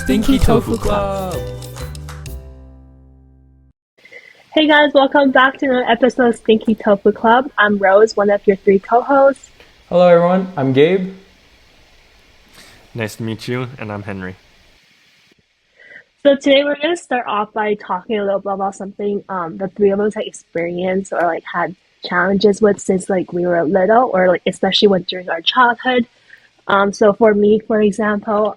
Stinky Tofu Club. Hey guys, welcome back to another episode of Stinky Tofu Club. I'm Rose, one of your three co-hosts. Hello everyone, I'm Gabe. Nice to meet you, and I'm Henry. So today we're gonna start off by talking a little bit about something the three of us had experienced or like had challenges with since like we were little or like especially when during our childhood. So for me, for example,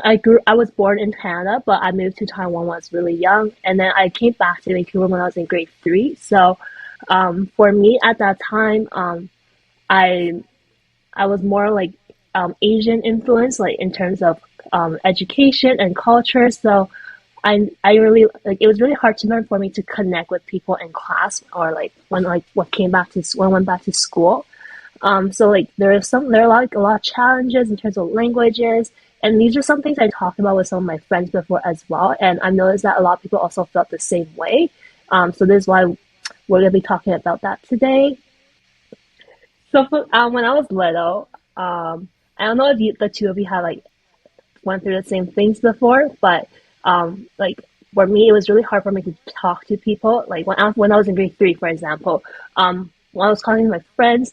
I was born in Canada, but I moved to Taiwan when I was really young, and then I came back to Vancouver when I was in grade three. So for me at that time, I I was more like Asian influence, like in terms of education and culture. So I really like it was really hard to learn for me to connect with people in class or like what came back to when I went back to school. So like there are like a lot of challenges in terms of languages, and these are some things I talked about with some of my friends before as well. And I noticed that a lot of people also felt the same way. So this is why we're gonna be talking about that today. So when I was little, I don't know if the two of you have like went through the same things before, but like for me, it was really hard for me to talk to people. Like when I was in grade three, for example, when I was talking to my friends,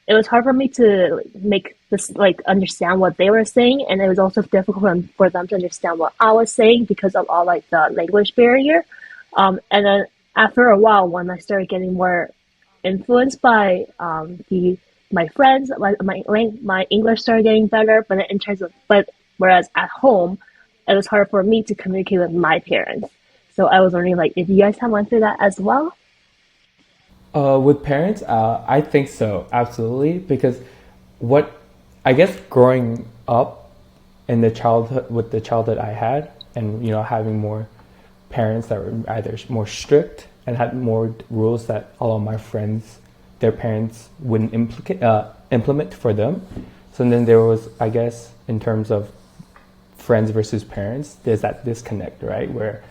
it was hard for me to like, make this like understand what they were saying, and it was also difficult for them to understand what I was saying because of all like the language barrier. And then after a while, when I started getting more influenced by the my friends, my English started getting better, but in terms of whereas at home, it was hard for me to communicate with my parents. So I was wondering like if you guys have went through that as well. With parents, I think so, absolutely, because what I guess growing up in the childhood with the childhood I had, and having more parents that were either more strict and had more rules that all of my friends, their parents wouldn't implement for them. So then there was, I guess, in terms of friends versus parents, there's that disconnect, right? Where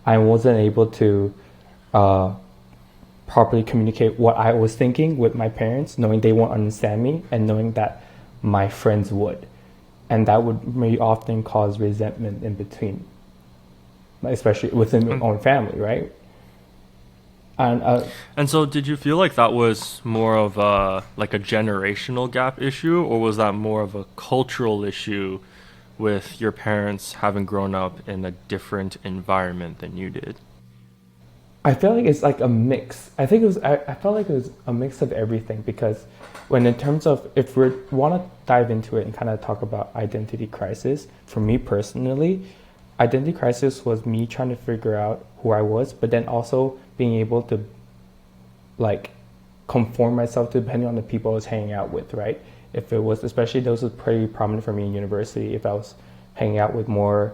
I wasn't able to uh, properly communicate what I was thinking with my parents, knowing they won't understand me and knowing that my friends would. And that would may often cause resentment in between, especially within your And, own family, right? And and so, did you feel like that was more of a generational gap issue, or was that more of a cultural issue with your parents having grown up in a different environment than you did? I feel like it's like a mix. I think it was. I felt like it was a mix of everything because when in terms of if we want to dive into it and kind of talk about identity crisis, for me personally, identity crisis was me trying to figure out who I was, but then also being able to like conform myself depending on the people I was hanging out with, right? If it was, especially those was pretty prominent for me in university. If I was hanging out with more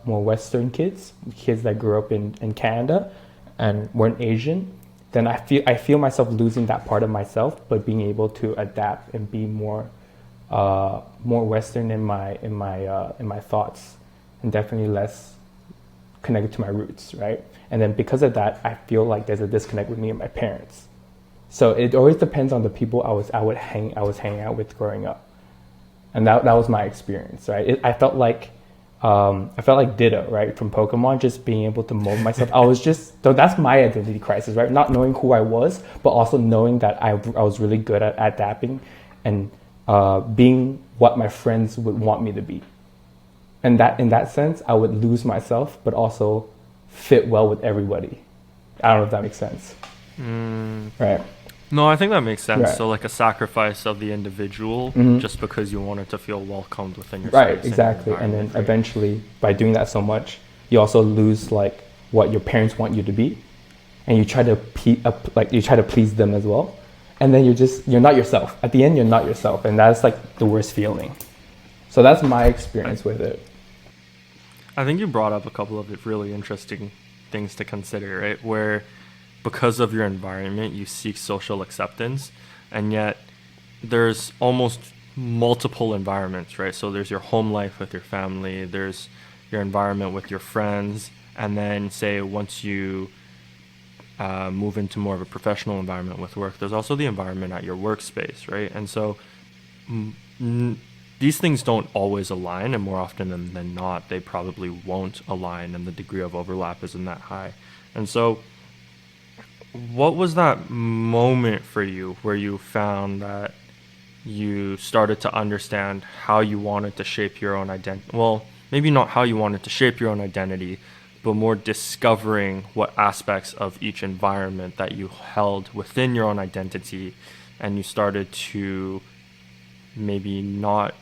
Western kids that grew up in Canada and weren't Asian, then I feel myself losing that part of myself, but being able to adapt and be more Western in my thoughts, and definitely less connected to my roots, right? And then because of that, I feel like there's a disconnect with me and my parents. So it always depends on the people I was hanging out with growing up, and that was my experience, right? I felt like Ditto, right, from Pokemon, just being able to mold myself. I was just so that's my identity crisis, right? Not knowing who I was, but also knowing that I was really good at adapting and being what my friends would want me to be. And that in that sense, I would lose myself, but also fit well with everybody. I don't know if that makes sense. Right. No, I think that makes sense. Right. So, like a sacrifice of the individual Hmm. just because you wanted to feel welcomed within your Right, space and your exactly. And then environment, right? eventually, by doing that so much, you also lose like what your parents want you to be, and you try to you try to please them as well, and then you're not yourself. At the end, you're not yourself, and that's like the worst feeling. So that's my I, experience with it. I think you brought up a couple of really interesting things to consider, right? Where because of your environment, you seek social acceptance, and yet there's almost multiple environments, right? So there's your home life with your family, there's your environment with your friends, and then say once you move into more of a professional environment with work, there's also the environment at your workspace, right? And so, n- these things don't always align, and more often than not, they probably won't align, and the degree of overlap isn't that high. And so, what was that moment for you where you found that you started to understand how you wanted to shape your own identity? Well, maybe not how you wanted to shape your own identity, but more discovering what aspects of each environment that you held within your own identity, and you started to maybe not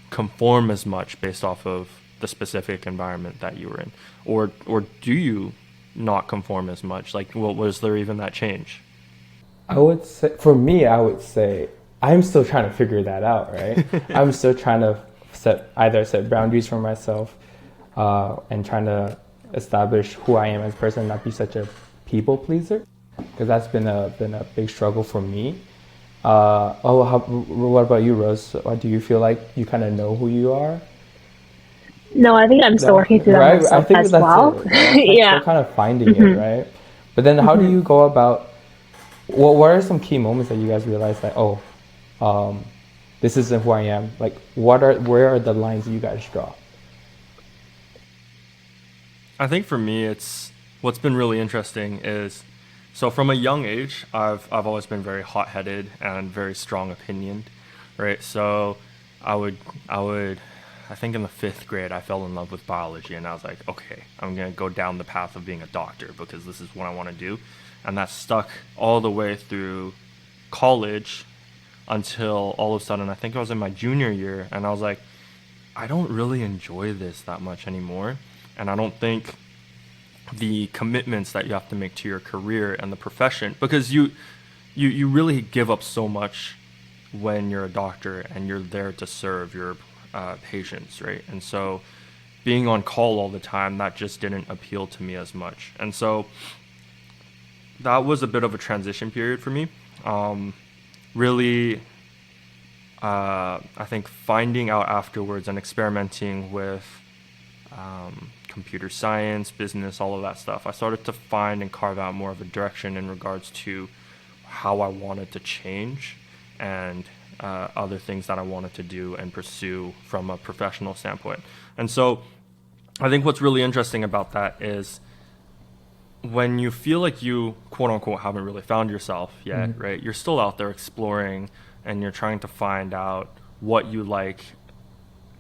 conform as much based off of the specific environment that you were in, or do you not conform as much? Like, what was there even that change? I would say, for me, I would say I'm still trying to figure that out, right? I'm still trying to set boundaries for myself, and trying to establish who I am as a person, not be such a people pleaser, because that's been a big struggle for me. What about you, Rose? Do you feel like you kind of know who you are? No, I think I'm still working through that Right? I myself think as that's well. it. That's like Yeah. still kind of finding it, right? But then how do you go about, what are some key moments that you guys realize that, this isn't who I am? Like, where are the lines you guys draw? I think for me, it's what's been really interesting is, so from a young age, I've always been very hot-headed and very strong opinioned, right? So I would I think in the 5th grade I fell in love with biology, and I was like, okay, I'm gonna go down the path of being a doctor because this is what I want to do, and that stuck all the way through college until all of a sudden I think I was in my junior year, and I was like, I don't really enjoy this that much anymore. And I don't think the commitments that you have to make to your career and the profession, because you really give up so much when you're a doctor and you're there to serve your patients, right? And so being on call all the time, that just didn't appeal to me as much. And so that was a bit of a transition period for me. Really, I think finding out afterwards and experimenting with computer science, business, all of that stuff, I started to find and carve out more of a direction in regards to how I wanted to change and other things that I wanted to do and pursue from a professional standpoint. And so I think what's really interesting about that is when you feel like you, quote unquote, haven't really found yourself yet, right? You're still out there exploring and you're trying to find out what you like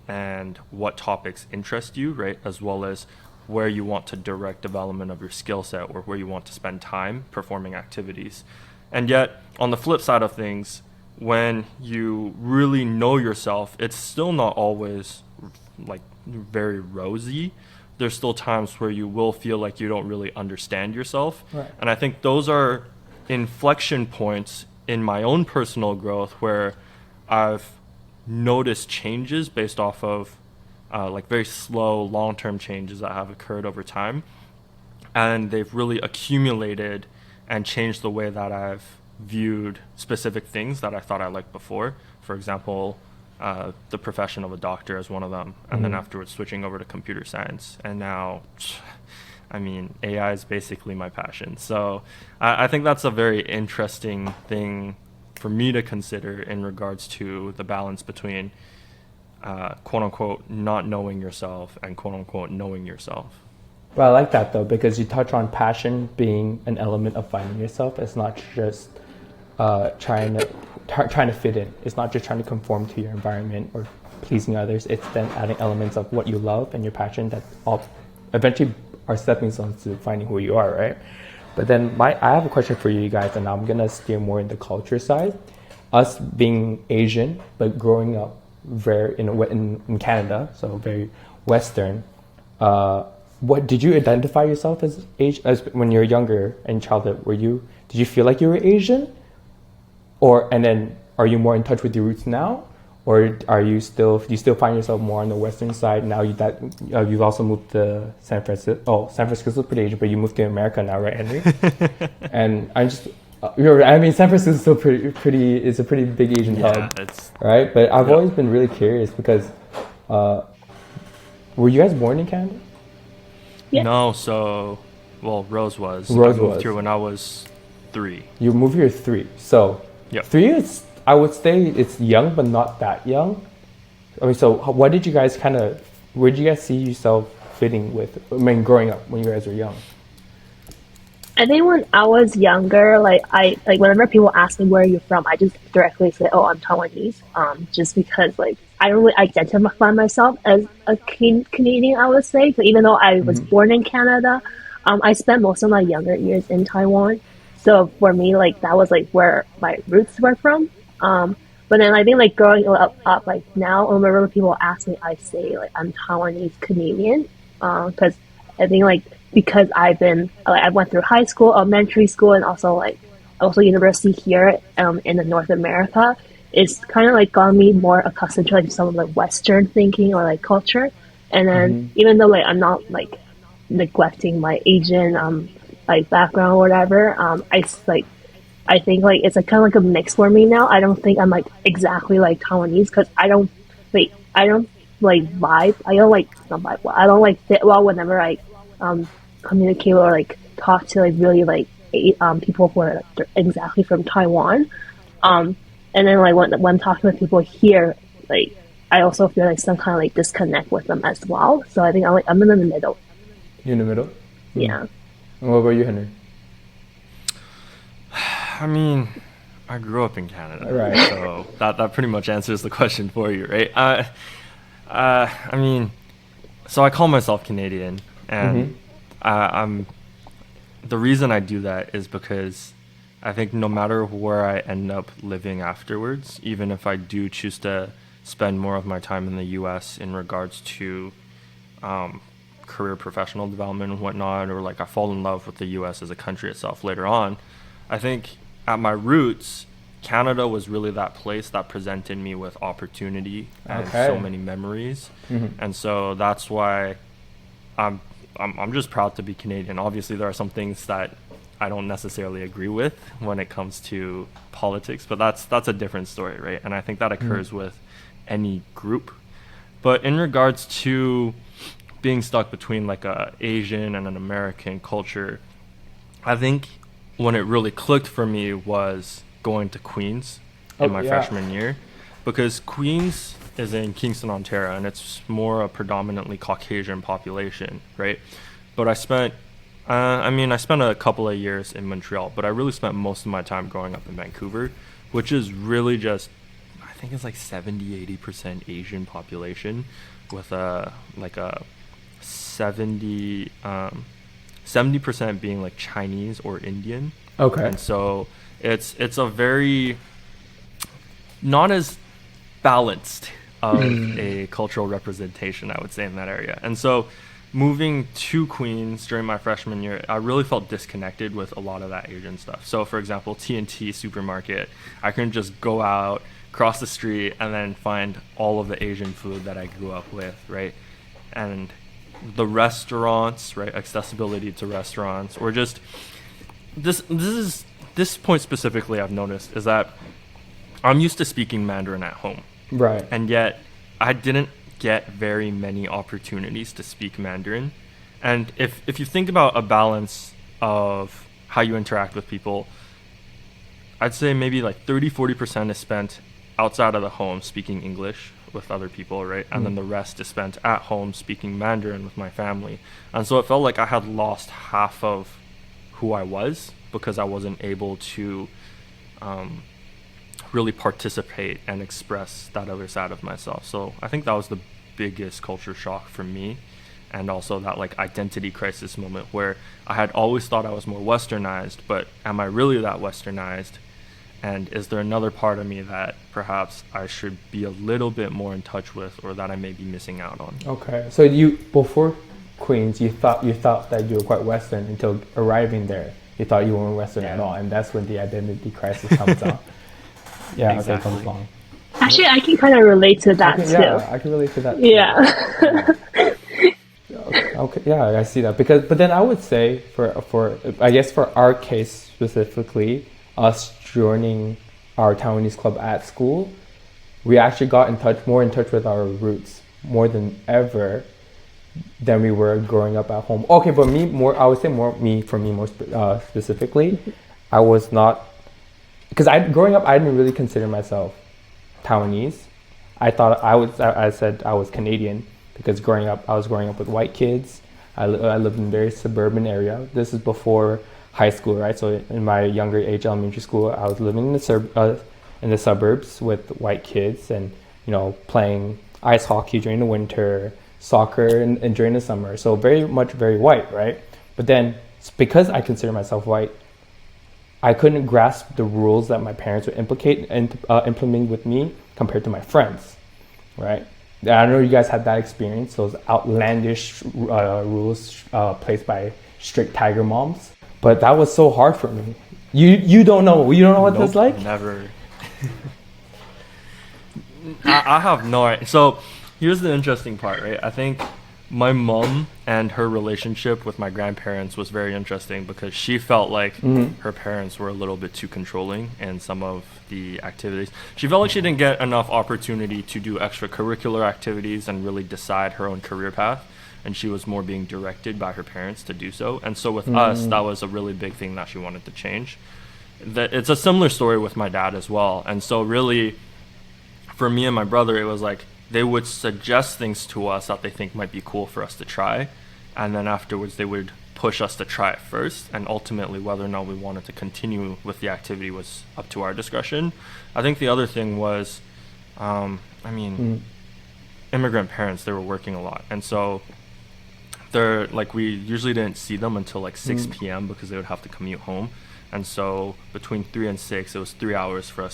and what topics interest you, right? As well as where you want to direct development of your skill set or where you want to spend time performing activities. And yet, on the flip side of things, when you really know yourself, it's still not always like very rosy. There's still times where you will feel like you don't really understand yourself. Right. And I think those are inflection points in my own personal growth where I've noticed changes based off of like very slow long-term changes that have occurred over time, and they've really accumulated and changed the way that I've viewed specific things that I thought I liked before. For example, the profession of a doctor is one of them, and then afterwards switching over to computer science, and now I mean AI is basically my passion. So I think that's a very interesting thing for me to consider in regards to the balance between quote unquote not knowing yourself and quote unquote knowing yourself. Well, I like that though, because you touch on passion being an element of finding yourself. It's not just trying to fit in. It's not just trying to conform to your environment or pleasing others. It's then adding elements of what you love and your passion that all eventually are stepping stones to finding who you are, right? But then I have a question for you guys, and I'm gonna steer more in the culture side. Us being Asian, but growing up very in Canada, so very Western. What did you identify yourself as Asian as when you're younger in childhood? Did you feel like you were Asian, and then are you more in touch with your roots now, or do you still find yourself more on the Western side now that you've also moved to San Francisco? Oh, San Francisco's pretty Asian, but you moved to America now, right, Henry? And I'm just, San Francisco is still pretty. It's a pretty big Asian hub, right? But I've always been really curious because, were you guys born in Canada? Yeah. No, so Rose was. Rose I moved was here when I was 3. You moved here 3, so Yep. 3 is. I would say it's young, but not that young. I mean, so what did you guys where did you guys see yourself fitting with? I mean, growing up when you guys were young. I think when I was younger, like I like whenever people ask me where you're from, I just directly say, "Oh, I'm Taiwanese." Just because like I don't really identify myself as a Canadian, I would say. But even though I was Hmm. born in Canada, I spent most of my younger years in Taiwan. So for me, like that was like where my roots were from. But then I think like growing up like now, whenever people ask me, I say like I'm Taiwanese Canadian, because I think like because I've been like I went through high school, elementary school, and also university here in the North America. It's kind of like got me more accustomed to like some of the Western thinking or like culture. And then Hmm. even though like I'm not like neglecting my Asian like background or whatever, I think like it's like kind of like a mix for me now. I don't think I'm like exactly like Taiwanese because I don't like vibe. I don't like not vibe. Well. I don't like fit well whenever I um communicate or like talk to like really like people who are like, exactly from Taiwan. Um, and then like when talking with people here, like I also feel like some kind of like disconnect with them as well. So I think I'm in the middle. You in the middle. Mm. Yeah. And what about you, Henry? I mean, I grew up in Canada, Right. so that pretty much answers the question for you, right? I mean, so I call myself Canadian, and Hmm. I'm the reason I do that is because I think no matter where I end up living afterwards, even if I do choose to spend more of my time in the U.S. in regards to um, career professional development and whatnot, or like I fall in love with the U.S. as a country itself later on, I think at my roots, Canada was really that place that presented me with opportunity and so Okay. many memories, Hmm. and so that's why I'm I'm just proud to be Canadian. Obviously, there are some things that I don't necessarily agree with when it comes to politics, but that's a different story, right? And I think that Hmm. occurs with any group. But in regards to being stuck between like a Asian and an American culture, I think when it really clicked for me was going to Queens in Oh my yeah. freshman year, because Queens is in Kingston, Ontario, and it's more a predominantly Caucasian population, right? But I spent a couple of years in Montreal, but I really spent most of my time growing up in Vancouver, which is really just, I think it's like 70-80% Asian population with a 70 70% being like Chinese or Indian, Okay. and so it's a very not as balanced of a cultural representation, I would say, in that area. And so moving to Queens during my freshman year, I really felt disconnected with a lot of that Asian stuff. So for example, T&T supermarket, I couldn't just go out, cross the street, and then find all of the Asian food that I grew up with, right? And the restaurants, right? Accessibility to restaurants, or just this point specifically I've noticed is that I'm used to speaking Mandarin at home, Right. and yet I didn't get very many opportunities to speak Mandarin. And if you think about a balance of how you interact with people, I'd say maybe like 30-40% is spent outside of the home speaking English with other people, right? And Mm. then the rest is spent at home speaking Mandarin with my family. And so it felt like I had lost half of who I was because I wasn't able to um, really participate and express that other side of myself. So I think that was the biggest culture shock for me. And also that like identity crisis moment where I had always thought I was more westernized, but am I really that westernized? And is there another part of me that perhaps I should be a little bit more in touch with, or that I may be missing out on? Okay. So you before Queens, you thought that you were quite Western until arriving there. You thought you weren't Western at Yeah, all, and that's when the identity crisis comes on. Yeah. Okay. Comes exactly. along. Actually, I can kind of relate to that Okay. too. Yeah, I can relate to that too. Yeah. Yeah. Okay, yeah, I see that because, but then I would say for I guess for our case specifically, us joining our Taiwanese club at school, we actually got more in touch with our roots more than ever than we were growing up at home. Okay, but me more, I would say more me for me more specifically, I was not because I growing up, I didn't really consider myself Taiwanese. I thought I said I was Canadian because growing up, I was growing up with white kids. I lived in a very suburban area. This is before high school, right? So in my younger age, elementary school, I was living in the suburbs with white kids, and playing ice hockey during the winter, soccer and during the summer. So very much very white, right? But then because I consider myself white, I couldn't grasp the rules that my parents would implement with me compared to my friends, right? I know you guys had that experience, those outlandish rules placed by strict tiger moms, but that was so hard for me. You don't know what Nope, that's like? never. I have no idea. So here's the interesting part, right? I think my mom and her relationship with my grandparents was very interesting because she felt like her parents were a little bit too controlling in some of the activities. She felt like she didn't get enough opportunity to do extracurricular activities and really decide her own career path. And she was more being directed by her parents to do so. And so with us, that was a really big thing that she wanted to change. It's a similar story with my dad as well. And so really, for me and my brother, it was like they would suggest things to us that they think might be cool for us to try, and then afterwards they would push us to try it first, and ultimately whether or not we wanted to continue with the activity was up to our discretion. I think the other thing was, immigrant parents, they were working a lot, and so they're like, we usually didn't see them until like 6 p.m. because they would have to commute home. And so between 3 and 6, it was 3 hours for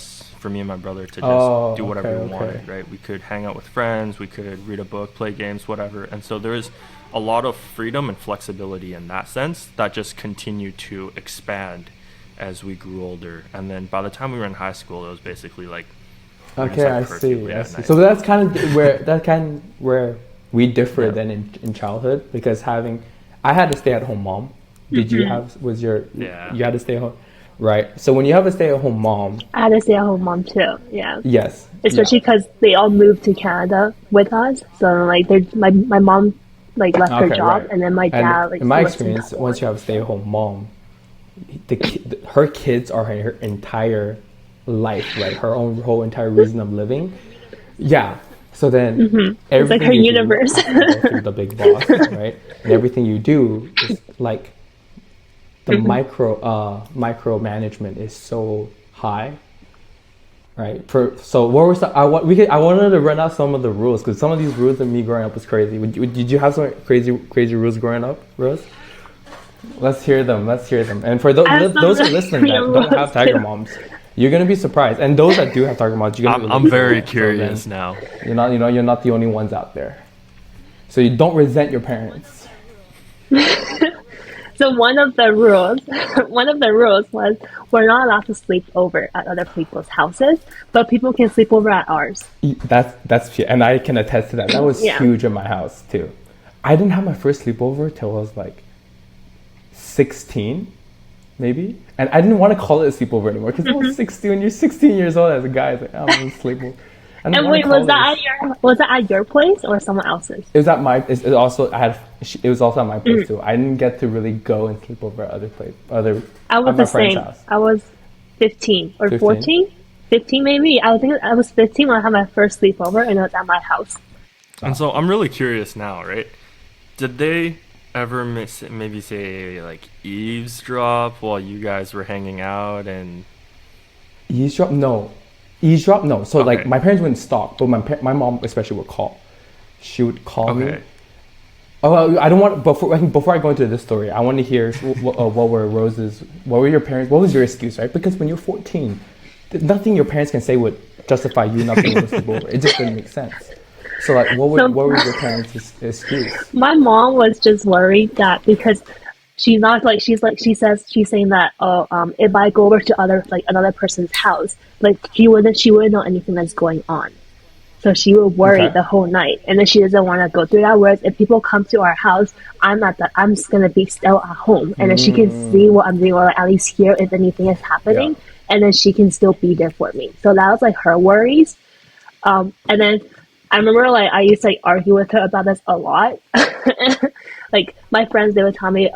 me and my brother to just do whatever we wanted, right? We could hang out with friends, we could read a book, play games, whatever. And so there is a lot of freedom and flexibility in that sense that just continued to expand as we grew older. And then by the time we were in high school, it was basically like, okay, I see. So that's kind of where we differ then in childhood, because I had a stay-at-home mom. Did you have, you had to stay home, right? So when you have a stay-at-home mom. I had a stay-at-home mom too, yeah. Yes. Especially because they all moved to Canada with us. So like my mom like left her job, right. And then my dad like. In my experience, once you have a stay-at-home mom, her kids are her entire life, right? Her whole entire reason of living. Yeah. So then everything it's like her universe. The big boss, right? And everything you do is like the micromanagement is so high, right? So what was I wanted to run out some of the rules, because some of these rules of me growing up was crazy. Did you have some crazy rules growing up, Rose? Let's hear them. And for those who are listening that don't have tiger moms, you're gonna be surprised. And those that do have tiger moms, you're gonna. I'm very curious so now. You're not the only ones out there. So you don't resent your parents. So one of the rules was we're not allowed to sleep over at other people's houses, but people can sleep over at ours. That's and I can attest to that. That was huge in my house too. I didn't have my first sleepover till I was like 16, maybe, and I didn't want to call it a sleepover anymore because I was 16. When you're 16 years old as a guy, it's like, I'm gonna sleepover. And wait, was that at your place or someone else's? It was at my. It was also at my place too. I didn't get to really go and sleep over at other place. I was the same. House. I was 15 or 14, 15 maybe. I think I was 15 when I had my first sleepover, and it was at my house. And so I'm really curious now, right? Did they ever maybe say like eavesdrop while you guys were hanging out and? Eavesdrop? No. So like my parents wouldn't stalk, but my mom especially would call. She would call me. Oh, I don't want before I go into this story, I want to hear what were your parents? What was your excuse, right? Because when you're 14, nothing your parents can say would justify you not being able to sleep over. It just didn't make sense. So like, what were your parents' excuse? My mom was just worried that because. She's saying that if I go over to another person's house, like she wouldn't know anything that's going on, so she would worry the whole night, and then she doesn't want to go through that. Whereas if people come to our house, I'm just gonna be still at home, and then she can see what I'm doing, or at least hear if anything is happening, and then she can still be there for me. So that was like her worries, and then I remember like I used to like argue with her about this a lot. Like my friends, they would tell me,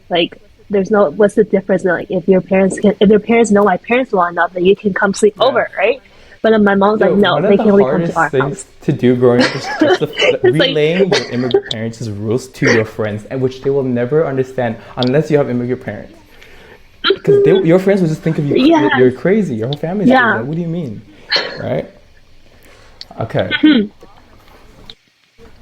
like there's no, what's the difference? Like, if your parents can, if their parents know my parents well enough, then you can come sleep Yeah. over, right? But then my mom's like, Yo, no, one they of the can only come to hardest our things house. to do growing up is just It's like, relaying your immigrant parents' rules to your friends, and which they will never understand unless you have immigrant parents. Because your friends will just think of you, you're yes, crazy. Your whole family's crazy. yeah. Like, what do you mean? Right? Okay.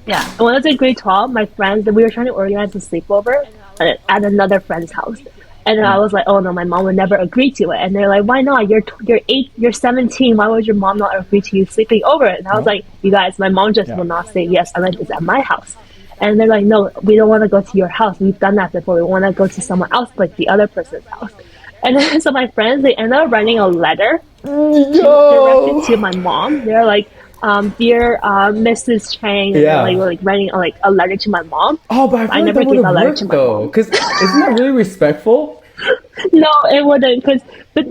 Yeah, and when I was in grade 12, my friends, we were trying to organize a sleepover at another friend's house. And then I was like, oh no, my mom would never agree to it. And they're like, why not? You're 8, you're 17. Why would your mom not agree to you sleeping over? And I was No? like, you guys, my mom just Yeah. will not say yes unless it's at my house. And they're like, no, we don't want to go to your house. We've done that before. We want to go to someone else, like the other person's house. And then so my friends, they ended up writing a letter directed Yo! to my mom. They're like, dear Mrs. Chang, and they're Yeah. like writing like a letter to my mom. Oh, but I I feel like never that would gave have that letter to worked my though. mom. Because isn't that really respectful? No, it wouldn't, cause but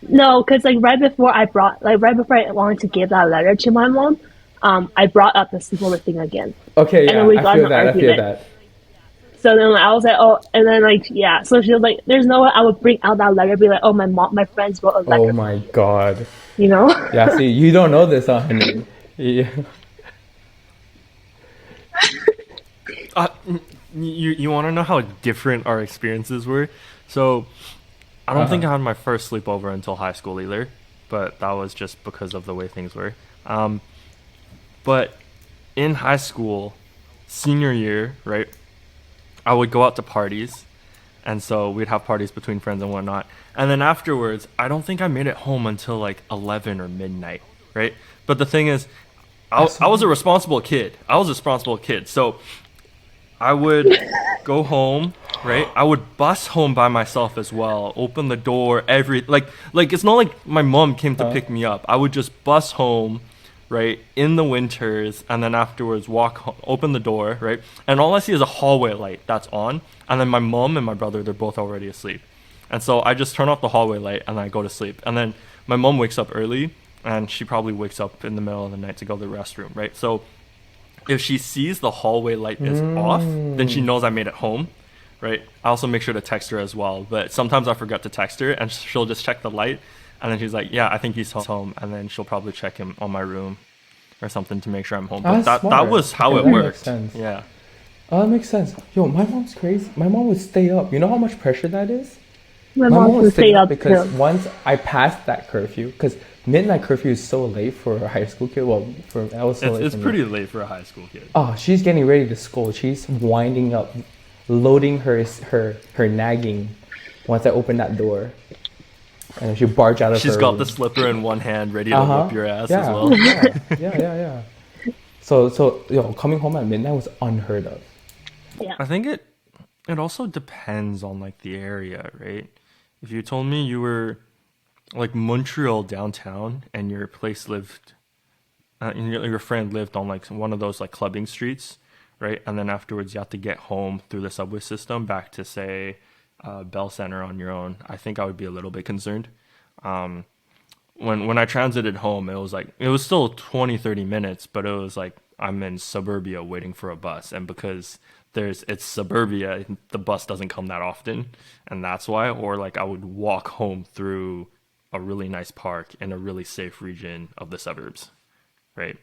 no, cause like right before I wanted to give that letter to my mom, I brought up the sleepover thing again, Okay, and then yeah, we I got in feel an that. I feel argument. that. So then I was like, oh, and then like yeah, so she was like, there's no way I would bring out that letter, be like, oh, my friends wrote a Oh letter, my god. you know. Yeah, see, you don't know this, huh, Henry? Yeah. Uh, you want to know how different our experiences were? So I don't think Uh-huh. I had my first sleepover until high school either, but that was just because of the way things were. But in high school, senior year, right, I would go out to parties, and so we'd have parties between friends and whatnot. And then afterwards, I don't think I made it home until like 11 or midnight, right? But the thing is, That's I so was a weird. responsible kid. I was a responsible kid. So I would go home, right? I would bus home by myself as well. Open the door, like it's not like my mom came to Huh? pick me up. I would just bus home, right, in the winters, and then afterwards open the door, right? And all I see is a hallway light that's on, and then my mom and my brother, they're both already asleep. And so I just turn off the hallway light and I go to sleep. And then my mom wakes up early, and she probably wakes up in the middle of the night to go to the restroom, right? So if she sees the hallway light is off, then she Mm. knows I made it home, right? I also make sure to text her as well, but sometimes I forget to text her, and she'll just check the light, and then she's like, "Yeah, I think he's home," and then she'll probably check him on my room or something to make sure I'm home. Ah, But that's that smart. was how Okay, it that makes worked. sense. Yeah, Oh, that makes sense. Yo, my mom's crazy. My mom would stay up. You know how much pressure that is? My My mom mom would would stay stay up up because too. once I passed that curfew, because midnight curfew is so late for a high school kid. Well, for that was so late it's for me. pretty late for a high school kid. Oh, she's getting ready to scold. She's winding up, loading her nagging. Once I open that door, and then she barge out of She's her got the room. slipper in one hand, ready to Uh huh. whip your ass as Yeah. well. Yeah. Yeah. Yeah. Yeah. So yo, coming home at midnight was unheard of. Yeah. I think it also depends on like the area, right? If you told me you were like Montreal downtown and your place lived and your friend lived on like one of those like clubbing streets, right? And then afterwards you have to get home through the subway system back to say Bell Center on your own. I think I would be a little bit concerned. When I transited home, it was still 20 30 minutes, but it was like I'm in suburbia waiting for a bus, and because it's suburbia, the bus doesn't come that often, and that's why. Or like I would walk home through a really nice park in a really safe region of the suburbs, right?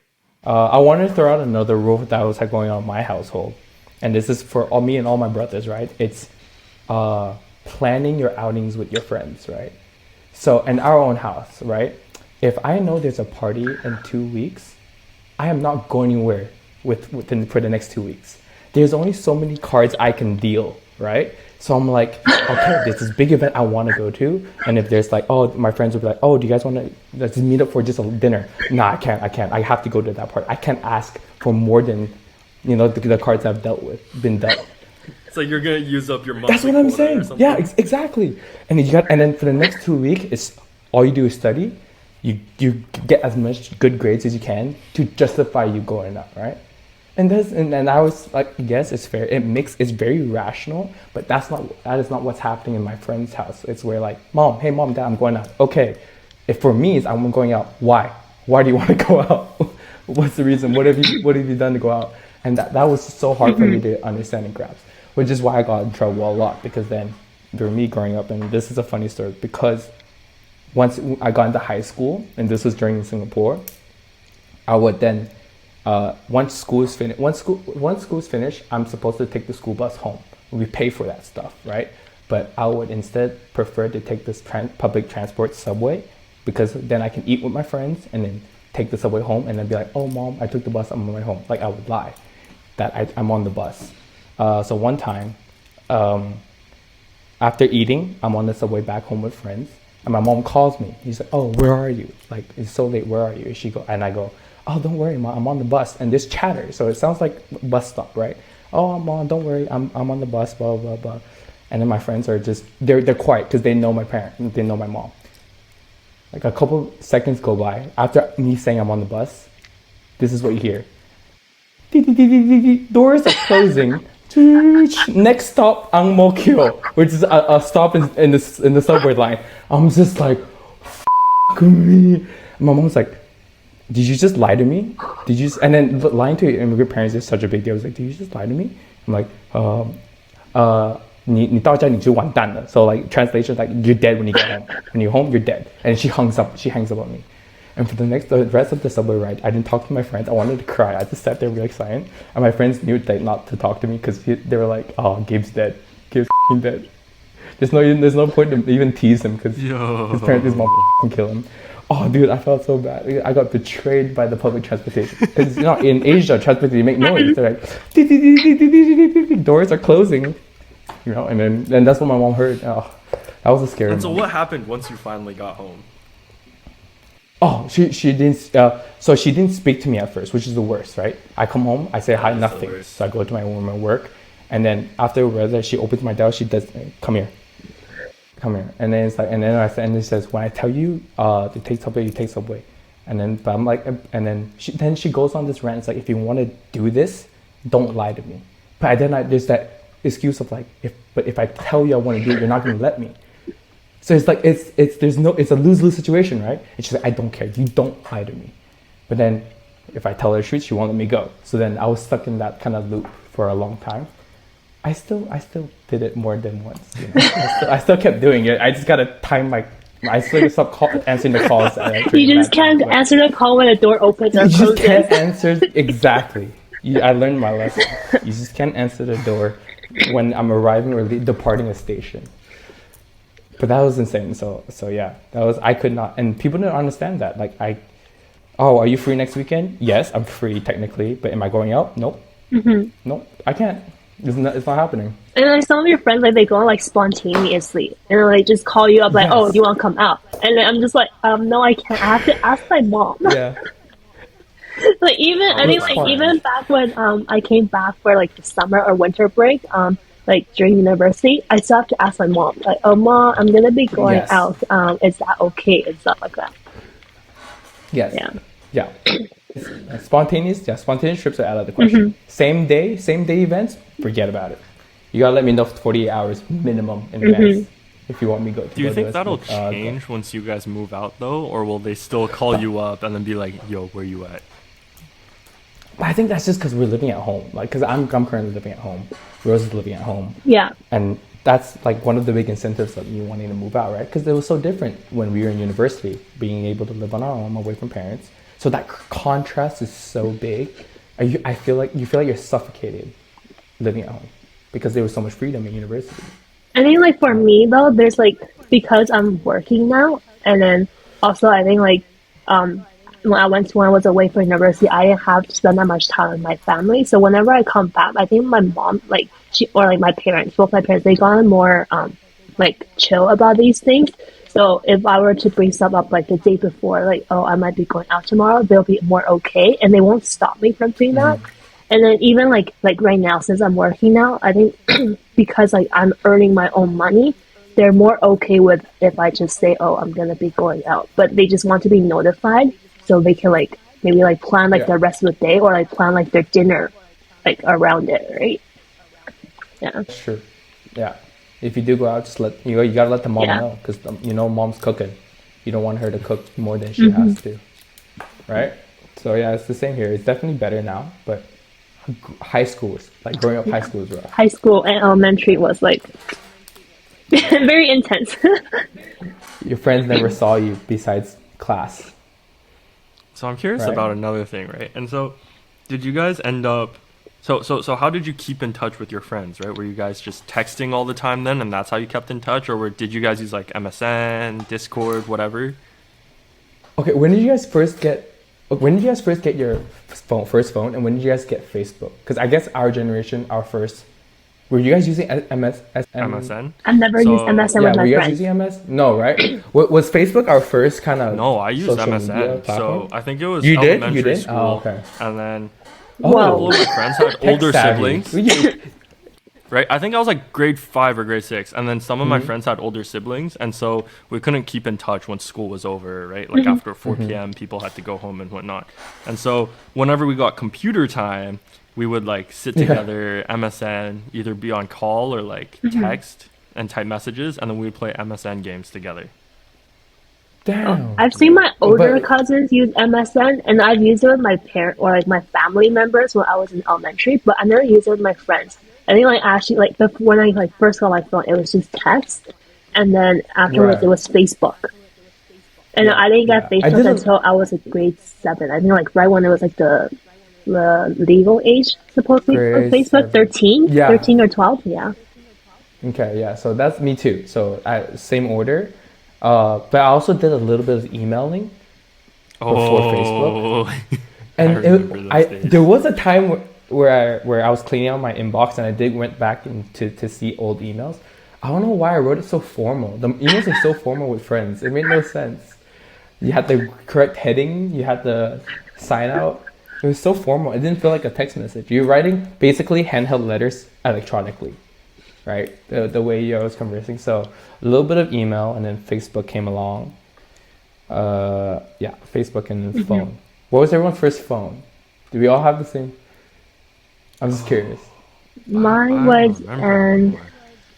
I wanted to throw out another rule that was like going on in my household, and this is for all me and all my brothers, right? It's planning your outings with your friends, right? So in our own house, right? If I know there's a party in 2 weeks, I am not going anywhere within for the next 2 weeks. There's only so many cards I can deal, right? So I'm like, okay, there's this big event I want to go to, and if there's like, oh, my friends will be like, oh, do you guys want to let's meet up for just a dinner? Nah, I can't. I have to go to that party. I can't ask for more than, the cards I've been dealt. So you're gonna use up your That's monthly what I'm quota or saying. something? Yeah, exactly. And then for the next 2 weeks, it's all you do is study. You get as much good grades as you can to justify you going out, right? And I was like, yes, it's fair. It's very rational, but that is not what's happening in my friend's house. It's where like, hey mom, dad, I'm going out. Okay, if for me, I'm going out. Why? Why do you want to go out? What's the reason? What have you done to go out? And that was so hard for me to understand and grasp. which is why I got in trouble a lot because then through me growing up, and this is a funny story because once I got into high school, and this was during Singapore, I would then once school is finished, I'm supposed to take the school bus home. We pay for that stuff, right? But I would instead prefer to take this public transport subway because then I can eat with my friends and then take the subway home and then be like, oh mom, I took the bus, I'm on my way home. Like I would lie that I'm on the bus. So one time, after eating, I'm on the subway back home with friends and my mom calls me. She's like, oh, where are you? Like it's so late, where are you? And I go, oh, don't worry, mom, I'm on the bus. And there's chatter, so it sounds like bus stop, right? Oh, mom, don't worry, I'm on the bus, blah, blah, blah. And then my friends are just, they're quiet because they know my parent, they know my mom. Like a couple seconds go by after me saying I'm on the bus, this is what you hear. Doors are closing. Next stop, Ang Mo Kyo, which is a stop in the subway line. I'm just like, f me. My mom's like, did you just lie to me? Did you? And then lying to your immigrant parents is such a big deal. I was like, did you just lie to me? I'm like, 你到家你就完蛋了. So like translation like you're dead when you get home. When you're home, you're dead. And she hangs up on me. And for the rest of the subway ride, I didn't talk to my friends. I wanted to cry. I just sat there really silent. And my friends knew like not to talk to me because they were like, oh, Gabe's dead. Gabe's dead. There's no point to even tease him because his mom can kill him. Oh, dude, I felt so bad. I got betrayed by the public transportation. Because you know, in Asia, transportation they make noise. They're like, doors are closing. You know, and then that's what my mom heard. Oh, that was a scary And so moment. what happened once you finally got home? Oh, she didn't. So she didn't speak to me at first, which is the worst, right? I come home, I say hi, That is the nothing. worst. So I go to my room and work, and then after she opens my door, she does, come here. And then it's like, and then she says, when I tell you to take subway, you take subway. And then but I'm like, and then she goes on this rant. It's like, if you want to do this, don't lie to me. But then there's that excuse of like, if I tell you I want to do it, you're not gonna let me. So it's like it's a lose-lose situation, right? And she's like, I don't care, you don't lie to me. But then if I tell her the truth, she won't let me go. So then I was stuck in that kind of loop for a long time. I still did it more than once. You know? I still kept doing it. I just gotta time I still stop answering the calls. You just can't answer the call when the door opens or You just closes. can't answer exactly. I learned my lesson. You just can't answer the door when I'm arriving or departing a station. But that was insane. So yeah, I could not, and people didn't understand that. Like are you free next weekend? Yes, I'm free technically, but am I going out? Nope. Nope, I can't. It's not happening. And like some of your friends, like they go like spontaneously, and like just call you up, like, Yes. "Oh, do you want to come out?" And then I'm just like, no, I can't. I have to ask my mom. Yeah. Like I think like fine. even back when I came back for like the summer or winter break, like during university, I still have to ask my mom, like, "Oh, mom, I'm gonna be going Yes. out. Is that okay?" and stuff like that. Yes. Yeah. Spontaneous trips are out of the question. Same day events, forget about it. You gotta let me know 48 hours minimum in advance if you want me to go. Do you think that'll change once you guys move out though, or will they still call you up and then be like, "Yo, where you at?" But I think that's just because we're living at home. Like, because I'm currently living at home. Rose is living at home. Yeah. And that's like one of the big incentives of you wanting to move out, right? Because it was so different when we were in university, being able to live on our own away from parents. So that contrast is so big. I feel like you're suffocated living at home because there was so much freedom in university. I think like for me though, there's like because I'm working now, and then also I think like when I was away from university, I didn't have to spend that much time with my family. So whenever I come back, I think my mom my parents, both my parents, they got more like chill about these things. So if I were to bring stuff up like the day before, like, oh, I might be going out tomorrow, they'll be more okay, and they won't stop me from doing that. And then even like right now, since I'm working now, I think because like I'm earning my own money, they're more okay with if I just say, oh, I'm gonna be going out. But they just want to be notified so they can like maybe like plan like the rest of the day or like plan like their dinner like around it, right? Yeah. That's true. Yeah. If you do go out, just you gotta let the mom Yeah. know because you know mom's cooking. You don't want her to cook more than she has to, right? So yeah, it's the same here. It's definitely better now, but high schools, like growing up high school is rough. High school and elementary was like very intense. Your friends never saw you besides class, So I'm curious right? about another thing, right? And so, did you guys end up? So how did you keep in touch with your friends, right? Were you guys just texting all the time then, and that's how you kept in touch, or did you guys use like MSN, Discord, whatever? Okay, when did you guys first get your first phone, and when did you guys get Facebook? Because I guess our generation, our first, were you guys using MSN. I've never used So MSN Yeah, with were my you guys friends. using MS? No, right? Was Facebook our first kind of no, I used social media MSN. platform? So I think it was You did? You elementary did? school, Oh, okay. and then a Oh, couple Whoa. of my friends had tech older savvy. siblings. Right, I think I was like grade 5 or grade 6, and then some of my Mhm. friends had older siblings, and so we couldn't keep in touch when school was over, right? Like after 4 p.m., people had to go home and whatnot. And so whenever we got computer time, we would like sit Yeah. together, MSN, either be on call or like text and type messages, and then we'd play MSN games together. Damn. I've seen my older But cousins use MSN, and I've used it with my parent or like my family members when I was in elementary, but I never used it with my friends. I think like actually like when I like first got my phone, it was just text, and then afterwards right. it was Facebook. And Yeah, I didn't get yeah. I Facebook did a until I was in grade 7. I think like right when it was like the legal age supposedly of grade Facebook, 7. 13, Yeah. 13 or 12, yeah. Okay, yeah. So that's me too. So same order. But I also did a little bit of emailing before Facebook. Oh, I And remember those days. there was a time where I was cleaning out my inbox and I did went back to see old emails. I don't know why I wrote it so formal. The emails are so formal with friends. It made no sense. You had the correct heading. You had the sign out. It was so formal. It didn't feel like a text message. You're writing basically handheld letters electronically, right? The way you was conversing. So a little bit of email, and then Facebook came along. Yeah, Facebook and then phone. What was everyone's first phone? Do we all have the same? I'm just curious. Mine I was don't remember anymore.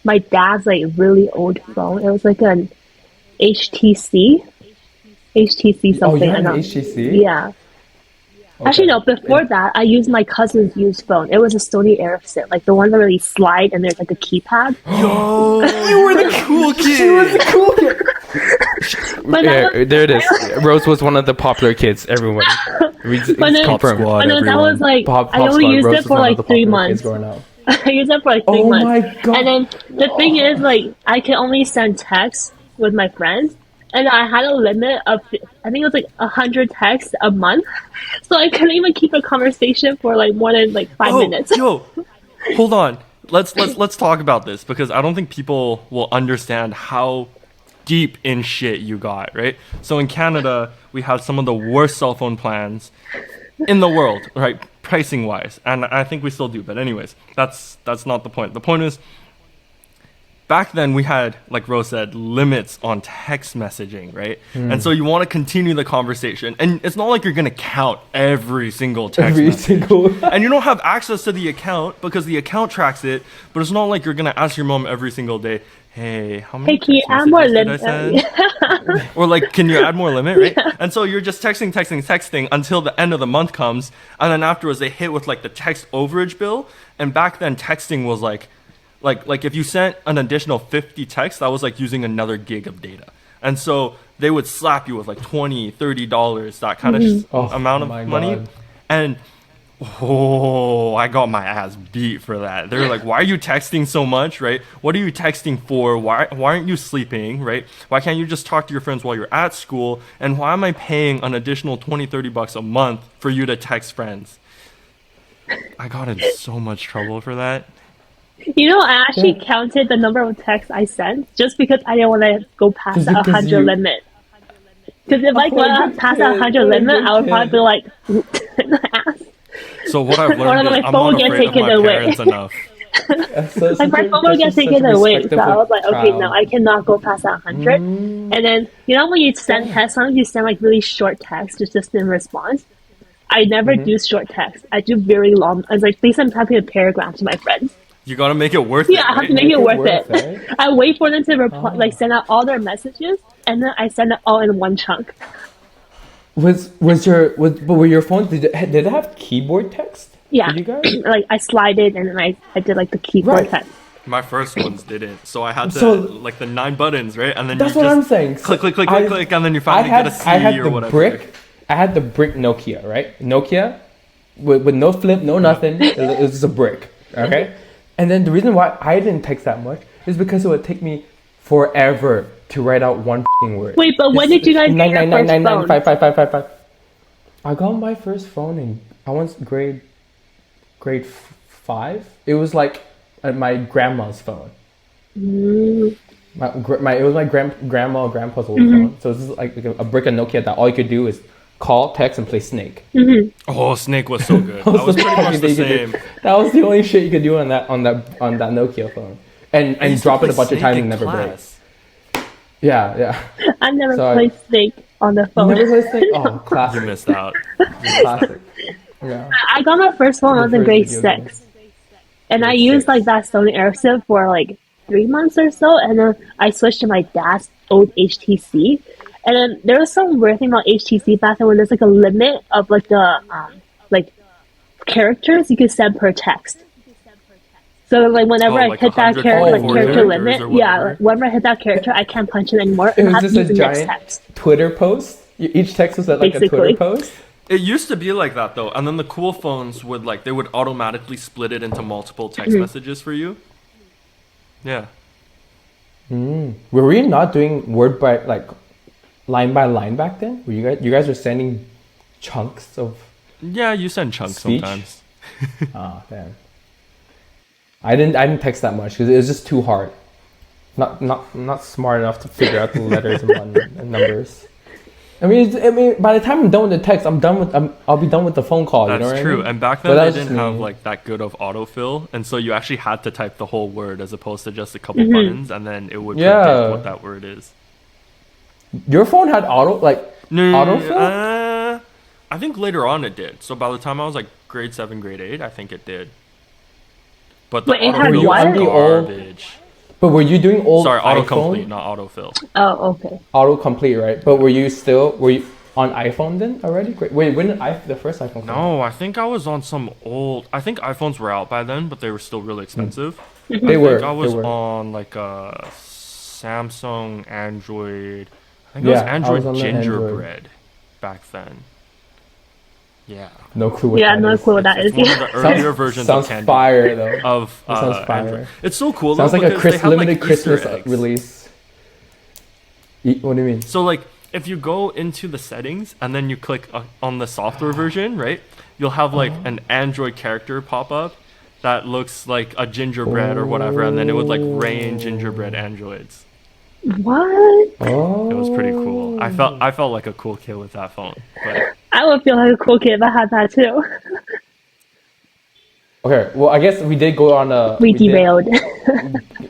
my dad's like really old phone. It was like an HTC, HTC Oh, you something. I had an know. HTC? Yeah. Actually, no. Okay. Before that, I used my cousin's used phone. It was a Sony Ericsson, like the one that really slide and there's like a keypad. Yo, you were the cool kid. Cool kid. But that was, There it is. Rose was one of the popular kids. Everyone. But then- Pop Confirmed. squad, but then that everyone. was like Pop I only Squad. used Rose it was for one of like the 3 popular kids months. growing up. I used it for like 3 Oh months. my god. And then the thing is, like, I can only send texts with my friends, and I had a limit of, I think it was like 100 texts a month, so I couldn't even keep a conversation for like more than like 5 minutes. Yo, hold on. Let's talk about this because I don't think people will understand how deep in shit you got, right? So in Canada, we have some of the worst cell phone plans in the world, right? Pricing wise. And I think we still do, but anyways, that's not the point. The point is back then we had, like Rose said, limits on text messaging, right? And so you want to continue the conversation. And it's not like you're going to count every single text Every message. single. And you don't have access to the account because the account tracks it, but it's not like you're going to ask your mom every single day, hey, how many Hey, can you text add more messages did I limit? send? Or like, can you add more limit, right? And so you're just texting until the end of the month comes, and then afterwards they hit with like the text overage bill. And back then texting was like if you sent an additional 50 texts, that was like using another gig of data. And so they would slap you with like $20-$30, that kind of Oh, amount of my money. God. And I got my ass beat for that. They're like, why are you texting so much, right? What are you texting for? Why aren't you sleeping, right? Why can't you just talk to your friends while you're at school? And why am I paying an additional $20-$30 a month for you to text friends? I got in so much trouble for that. You know, I actually counted the number of texts I sent just because I didn't want to go past Just the because 100 you- limit. Because if I what a go good past kid, that 100 what a limit, good I would probably kid. be like, in the ass. So what I've Or learned is my I'm phone not gets afraid of taken my away. parents enough. Like my phone would get taken away, so I was like, okay, no, I cannot go past that 100. And then, you know, when you send text, sometimes you send like really short text, just in response. I never do short text. I do very long. I was like, please, I'm typing a paragraph to my friends. You gotta make it worth Yeah, it, I have right? to make it worth it. it. I wait for them to reply, like send out all their messages, and then I send it all in one chunk. But were your phones, did it have keyboard text? Yeah, Did you guys? like I slide it and then I did like the keyboard Right. type. My first ones didn't, so I had to So like the 9 buttons, right? And then you that's what I'm just saying. click, click, click, I, click, click, and then you I finally get a had I C had or the whatever. brick. I had the brick Nokia, right? Nokia with no flip, no nothing. It was just a brick. Okay. And then the reason why I didn't text that much is because it would take me forever to write out one f***ing word. Wait, but when did you guys get your first phone? 999995555. I got my first phone in I was grade 5. It was like my grandma's phone. Mm, It was my grandma or grandpa's old mm-hmm. phone. So this is like a brick of Nokia that all you could do is call, text, and play Snake. Mm-hmm. Oh, Snake was so good. That That was the pretty much only the thing you could same. do. That was the only shit you could do on that Nokia phone. I And used to drop it play a bunch of Snake times in and never break. class. Yeah, yeah. I never So played Snake on the You phone. never played Snake? Oh, You classic, missed out. classic. Yeah. I got my first phone when I was in The grade first video game. 6. And I Grade used 6. like that Sony Ericsson for like 3 months or so, and then I switched to my dad's old HTC. And then there was some weird thing about HTC back then when there's like a limit of like the like characters you could send per text. So like whenever Oh, I like hit that 144 character characters limit, or yeah, whatever. like, whenever I hit that character, I can't punch it anymore, It and I was have just to a use the next giant text. Twitter post. Each text was like a Basically. Twitter post. It used to be like that though, and then the cool phones would like they would automatically split it into multiple text Mm-hmm. messages for you. Yeah. Were we not doing word by like line by line back then? Were you guys were sending chunks of Yeah, you send chunks Speech? sometimes. damn. I didn't text that much because it was just too hard. Not smart enough to figure out the letters and numbers. I mean, by the time I'm done with the text, I'll be done with the phone call. That's you know what true. I mean? And back But then that they was just didn't have me. like that good of autofill, and so you actually had to type the whole word as opposed to just a couple Mm-hmm. buttons, and then it would Yeah. predict what that word is. Your phone had No, autofill. I think later on it did. So by the time I was like grade 7, grade 8, I think it did. But the Wait, it had autofill what? was The old- garbage. But were you doing old Sorry, iPhone? autocomplete, not autofill. Oh, okay. Autocomplete, right? But were you on iPhone then already? Great. Wait, when did the first iPhone come out? No, I think I was on some old. I think iPhones were out by then, but they were still really expensive. They I think were. I was they were. on like a Samsung Android. I think it was Yeah, I Android was on the Gingerbread back then. Yeah, No clue what Yeah, that no is. clue what that it's is. one of the earlier versions of Sounds Candy fire though. of That sounds fire. Android. It's so cool. Sounds though, like a because they had, limited like, Easter Christmas eggs. release. What do you mean? So like if you go into the settings and then you click on the software version, right? You'll have like an Android character pop up that looks like a gingerbread or whatever, and then it would like rain gingerbread androids. What? Oh, It was pretty cool. I felt like a cool kid with that phone. But I would feel like a cool kid if I had that too. Okay, well, I guess we did go on a. We derailed.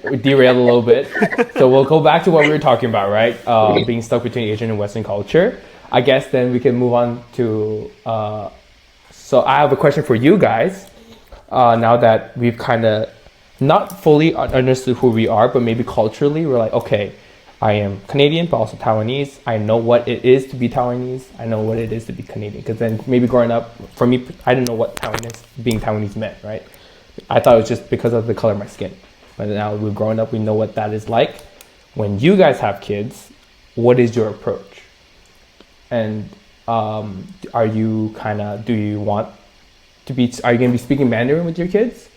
We derailed a little bit. So we'll go back to what we were talking about, right? Being stuck between Asian and Western culture. I guess then we can move on to. So I have a question for you guys. Now that we've kind of not fully understood who we are, but maybe culturally, we're like, okay, I am Canadian, but also Taiwanese. I know what it is to be Taiwanese. I know what it is to be Canadian. Because then maybe growing up, for me, I didn't know what being Taiwanese meant, right? I thought it was just because of the color of my skin. But now we've grown up, we know what that is like. When you guys have kids, what is your approach? And are you do you want to be, are you going to be speaking Mandarin with your kids?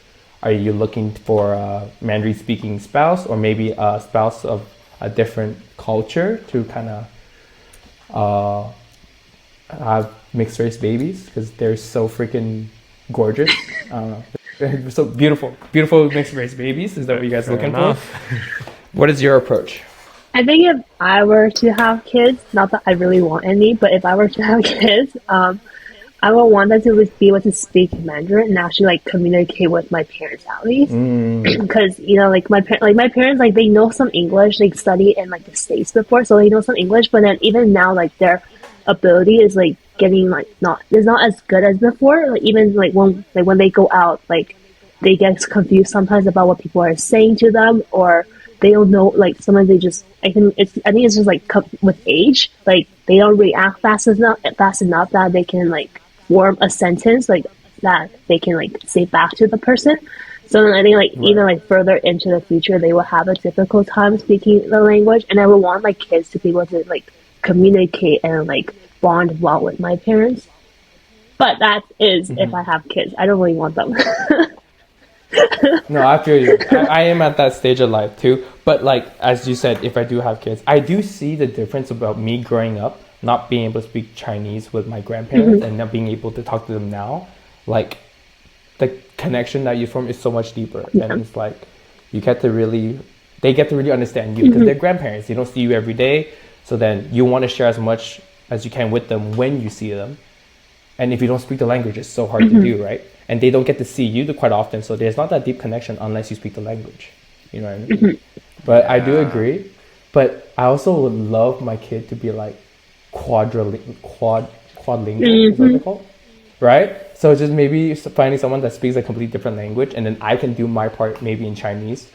Are you looking for a Mandarin speaking spouse, or maybe a spouse of a different culture to have mixed race babies? Because they're so freaking gorgeous. I don't know. They're so beautiful mixed race babies. Is that what you guys are looking for? What is your approach? I think if I were to have kids, not that I really want any, but if I were to have kids, I would want them to be able to speak Mandarin and actually like communicate with my parents at least. Because like my parents, like they know some English. They studied in like the States before, so they know some English. But then even now, like their ability is like getting like not as good as before. Like even like when they go out, like they get confused sometimes about what people are saying to them, or they don't know. Like sometimes they just I think it's just like with age, like they don't react fast enough that they can like form a sentence like that they can like say back to the person. So then I think like Right. even like further into the future, they will have a difficult time speaking the language, and I would want my kids to be able to like communicate and like bond well with my parents. But that is if I have kids. I don't really want them. No, I feel you. I am at that stage of life too. But like as you said, if I do have kids, I do see the difference about me growing up, not being able to speak Chinese with my grandparents and not being able to talk to them now. Like the connection that you form is so much deeper, Yeah. and it's like you get to really, they get to really understand you because they're grandparents. They don't see you every day, so then you want to share as much as you can with them when you see them. And if you don't speak the language, it's so hard to do, right? And they don't get to see you quite often, so there's not that deep connection unless you speak the language. You know what I mean? But I do agree. But I also would love my kid to be like quadlingual, is that what they call? Right? So just maybe finding someone that speaks a completely different language, and then I can do my part maybe in Chinese,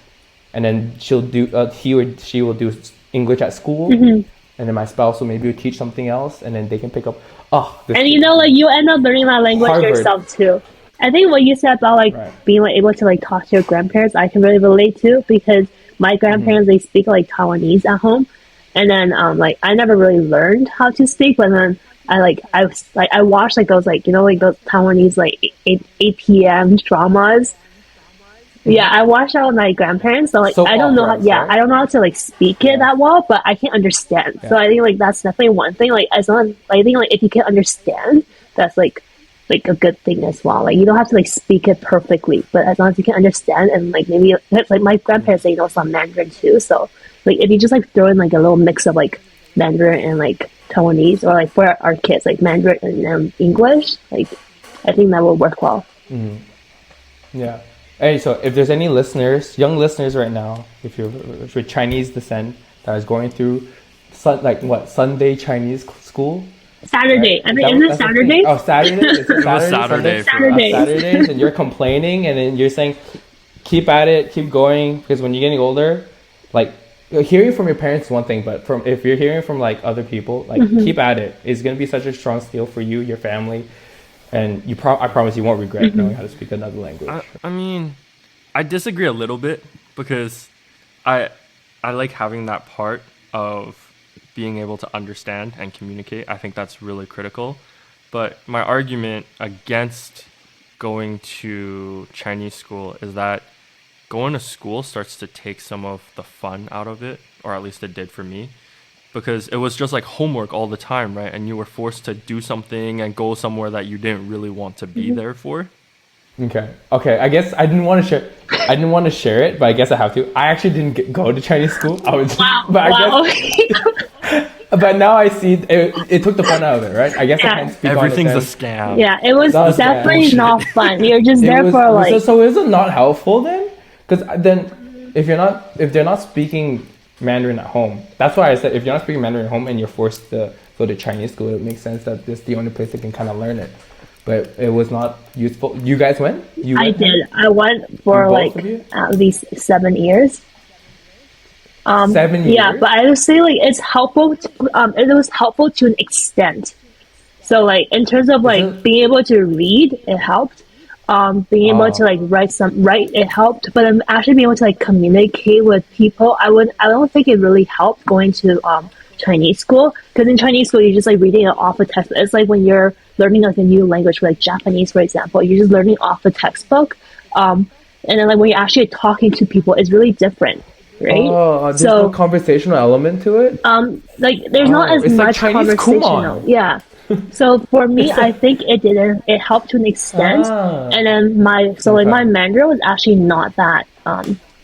and then she'll do he or she will do English at school, and then my spouse will maybe teach something else, and then they can pick up. Oh, this And you know, like you end up learning that language Harvard. yourself too. I think what you said about like Right. being like able to like talk to your grandparents, I can really relate to because my grandparents they speak like Taiwanese at home, and then like I never really learned how to speak, but then I watched like those like you know like those Taiwanese like 8 p.m. dramas. Yeah, I watched that with my grandparents. So like Soap I don't know how, operas, yeah, right? I don't know how to like speak it that well, but I can understand. So I think like that's definitely one thing. Like as long I think like if you can understand, that's like a good thing as well. Like you don't have to like speak it perfectly, but as long as you can understand and like maybe it's like my grandparents they know some Mandarin too. So like if you just like throw in like a little mix of like Mandarin and like Taiwanese or like for our kids like Mandarin and English, like I think that will work well. Yeah. Hey, so if there's any listeners, young listeners right now, if you're Chinese descent that is going through Sunday Chinese school, Saturday. right? I think isn't it That's the thing. Saturday? Oh, Saturday. Is it Saturday? Saturday Sunday? for us. Saturday. Saturdays, and you're complaining, and then you're saying, keep at it, keep going, because when you're getting older, like hearing from your parents is one thing, but from if you're hearing from like other people, like keep at it. It's gonna be such a strong steel for you, your family, and I promise you won't regret knowing how to speak another language. I mean, I disagree a little bit because I like having that part of being able to understand and communicate. I think that's really critical. But my argument against going to Chinese school is that going to school starts to take some of the fun out of it, or at least it did for me. Because it was just like homework all the time, right? And you were forced to do something and go somewhere that you didn't really want to be there for. Okay. I guess I didn't want to share. I didn't want to share it, but I guess I have to. I actually didn't go to Chinese school. I was, but but now I see it took the fun out of it, right? I guess I Yeah. can't speak Everything's on a it scam. Yeah, it was That was definitely bullshit. not fun. You're just there for so, like so is it not helpful then? Because then if they're not speaking Mandarin at home, that's why I said if you're not speaking Mandarin at home and you're forced to go to Chinese school, it makes sense that this is the only place they can kind of learn it. But it was not useful. You guys went? I did. I went for Both like of you? at least 7 years. 7 Yeah, years? but I would say like it's helpful. It was helpful to an extent. So like in terms of like it? being able to read, it helped. Being able to like write, it helped. But actually being able to like communicate with people, I don't think it really helped going to Chinese school, because in Chinese school you're just like reading it off a text. It's like when you're learning like a new language, like Japanese, for example, you're just learning off a textbook. And then like when you're actually talking to people, it's really different, right? Oh, there's no conversational element to it? Like there's not as it's like much Chinese conversational. Kumon. Yeah. So for me, I think it helped to an extent. And then my Mandarin was actually not that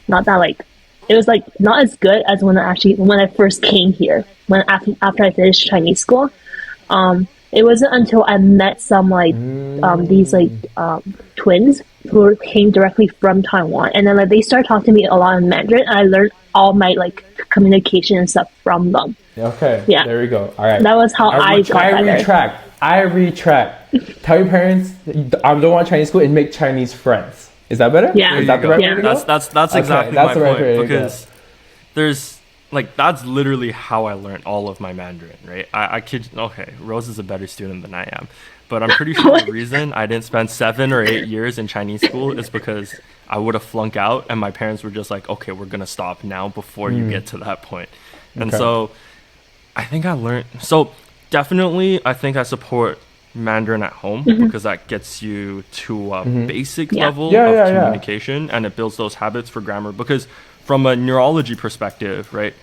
like, it was like not as good as when I first came here, after I finished Chinese school. It wasn't until I met some like these like twins who came directly from Taiwan, and then like they started talking to me a lot in Mandarin, and I learned all my like communication and stuff from them. Okay. Yeah. There we go. All right. That was how I got better. I retract. Tell your parents I don't want Chinese school and make Chinese friends. Is that better? Yeah. Is that the right way to go? That's Okay, exactly that's my the right point, way to go. because there's like that's literally how I learned all of my Mandarin, right? I kid. Okay, Rose is a better student than I am, But I'm pretty sure the reason I didn't spend 7 or 8 years in Chinese school is because I would have flunked out, and my parents were just like, okay, we're gonna stop now before you get to that point. And Okay. so I think I learned. So definitely, I think I support Mandarin at home because that gets you to a basic Yeah. level Yeah, of yeah, yeah. communication, and it builds those habits for grammar. Because from a neurology perspective, right,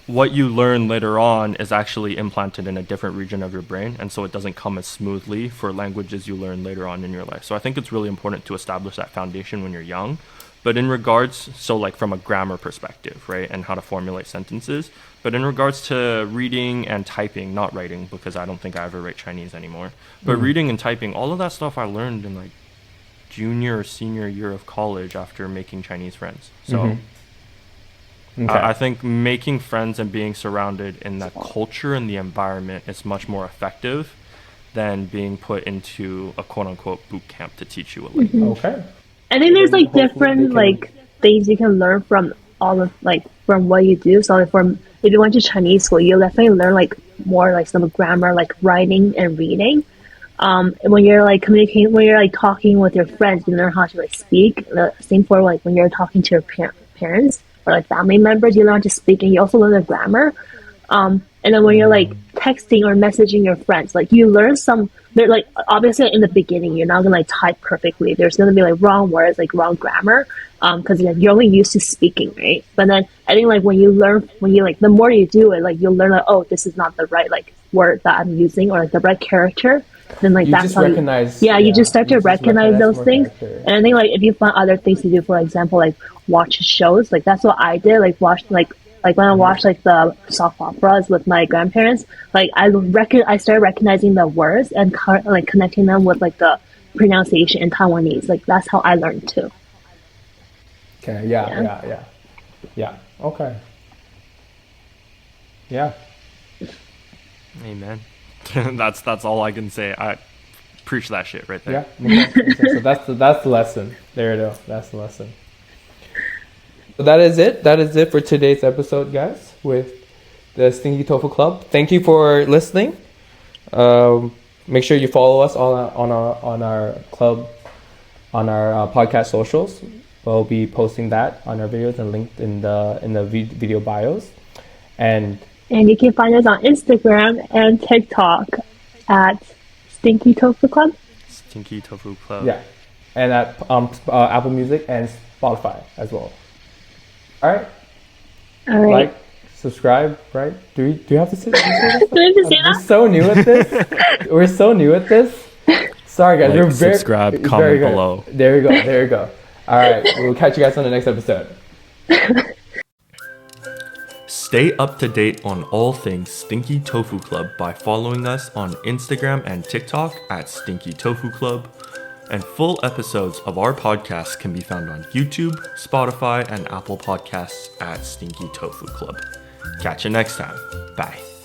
what you learn later on is actually implanted in a different region of your brain, and so it doesn't come as smoothly for languages you learn later on in your life. So I think it's really important to establish that foundation when you're young. But in regards, so like from a grammar perspective, right, and how to formulate sentences, but in regards to reading and typing, not writing, because I don't think I ever write Chinese anymore, but reading and typing, all of that stuff I learned in like junior or senior year of college after making Chinese friends. So Okay. I think making friends and being surrounded in that culture and the environment is much more effective than being put into a quote unquote boot camp to teach you a language. Okay. I think there's like Hopefully they different can- like things you can learn from all of like from what you do. So like from if you went to Chinese school, you'll definitely learn like more like some grammar, like writing and reading. And when you're like communicating, when you're like talking with your friends, you learn how to like speak. The same for like when you're talking to your parents or like family members, you learn how to speak, and you also learn the grammar. And then when you're like texting or messaging your friends, like you learn some. They're like obviously in the beginning, you're not gonna like type perfectly. There's gonna be like wrong words, like wrong grammar, because you're only used to speaking, right? But then I think like when you like the more you do it, like you'll learn like, oh, this is not the right like word that I'm using or like the right character. Then like You that's just how recognize. you just start to you just recognize those more things. character. And I think like if you find other things to do, for example, like watch shows, like that's what I did. Like watch like when I watched like the soft operas with my grandparents, like I started recognizing the words and like connecting them with like the pronunciation in Taiwanese. Like that's how I learned too. Okay. Yeah. Yeah. Okay. Yeah. Amen. That's all I can say. I preach that shit right there. Yeah. Okay. So that's the lesson. There you go. That's the lesson. So that is it. That is it for today's episode, guys, with the Stinky Tofu Club. Thank you for listening. Make sure you follow us on our club, on our podcast socials. We'll be posting that on our videos and linked in the video bios. And you can find us on Instagram and TikTok at Stinky Tofu Club. Stinky Tofu Club. yeah, and at Apple Music and Spotify as well. All right. All right. Like, subscribe, right? Do you have to say this? Do I have to say We're that? so new at this. We're so new at this. Sorry, guys. Like, We're very subscribe, very comment good. below. There we go. All right. We'll catch you guys on the next episode. Stay up to date on all things Stinky Tofu Club by following us on Instagram and TikTok at Stinky Tofu Club. And full episodes of our podcast can be found on YouTube, Spotify, and Apple Podcasts at Stinky Tofu Club. Catch you next time. Bye.